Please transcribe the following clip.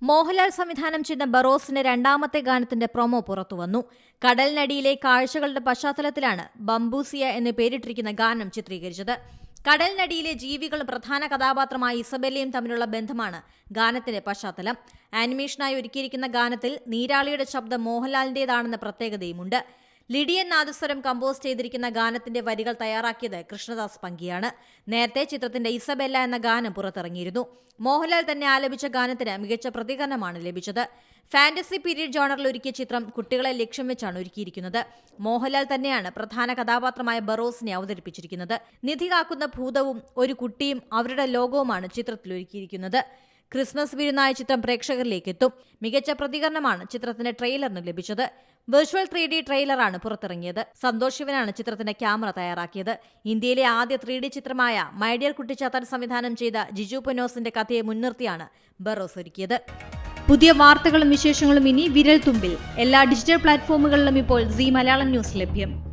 മോഹൻലാൽ സംവിധാനം ചെയ്ത ബറോസിന്റെ രണ്ടാമത്തെ ഗാനത്തിന്റെ പ്രൊമോ പുറത്തുവന്നു. കടലിനടിയിലെ കാഴ്ചകളുടെ പശ്ചാത്തലത്തിലാണ് ബംബൂസിയ എന്ന് പേരിട്ടിരിക്കുന്ന ഗാനം ചിത്രീകരിച്ചത്. കടലിനടിയിലെ ജീവികളും പ്രധാന കഥാപാത്രമായ ഇസബെല്ലയും തമ്മിലുള്ള ബന്ധമാണ് ഗാനത്തിന്റെ പശ്ചാത്തലം. ആനിമേഷനായി ഒരുക്കിയിരിക്കുന്ന ഗാനത്തിൽ നീരാളിയുടെ ശബ്ദം മോഹൻലാലിന്റേതാണെന്ന പ്രത്യേകതയുമുണ്ട്. ലിഡിയൻ നാദസ്വരം കമ്പോസ് ചെയ്തിരിക്കുന്ന ഗാനത്തിന്റെ വരികൾ തയ്യാറാക്കിയത് കൃഷ്ണദാസ് പങ്കിയാണ്. നേരത്തെ ചിത്രത്തിന്റെ ഇസബെല്ല എന്ന ഗാനം പുറത്തിറങ്ങിയിരുന്നു. മോഹൻലാൽ തന്നെ ആലപിച്ച ഗാനത്തിന് മികച്ച പ്രതികരണമാണ് ലഭിച്ചത്. ഫാന്റസി പീരീഡ് ജോണറിൽ ഒരുക്കിയ ചിത്രം കുട്ടികളെ ലക്ഷ്യം വെച്ചാണ് ഒരുക്കിയിരിക്കുന്നത്. മോഹൻലാൽ തന്നെയാണ് പ്രധാന കഥാപാത്രമായ ബറോസിനെ അവതരിപ്പിച്ചിരിക്കുന്നത്. നിധി കാക്കുന്ന ഭൂതവും ഒരു കുട്ടിയും അവരുടെ ലോകവുമാണ് ചിത്രത്തിൽ ഒരുക്കിയിരിക്കുന്നത്. ക്രിസ്മസ് വിരുന്നായ ചിത്രം പ്രേക്ഷകരിലേക്ക് എത്തും. മികച്ച പ്രതികരണമാണ് ചിത്രത്തിന്റെ ട്രെയിലറിന് ലഭിച്ചത്. വെർച്വൽ 3D ട്രെയിലറാണ് പുറത്തിറങ്ങിയത്. സന്തോഷ് ശിവനാണ് ചിത്രത്തിന്റെ ക്യാമറ തയ്യാറാക്കിയത്. ഇന്ത്യയിലെ ആദ്യ 3D ചിത്രമായ മൈ ഡിയർ കുട്ടിച്ചാത്തൻ സംവിധാനം ചെയ്ത ജിജു പൊന്നോസിന്റെ കഥയെ മുൻനിർത്തിയാണ് ബറോസ് ഒരുക്കിയത്. പുതിയ വാർത്തകളും വിശേഷങ്ങളും ഇനി വിരൽ തുമ്പിൽ. എല്ലാ ഡിജിറ്റൽ പ്ലാറ്റ്ഫോമുകളിലും ഇപ്പോൾ സീ മലയാളം ന്യൂസ് ലഭ്യം.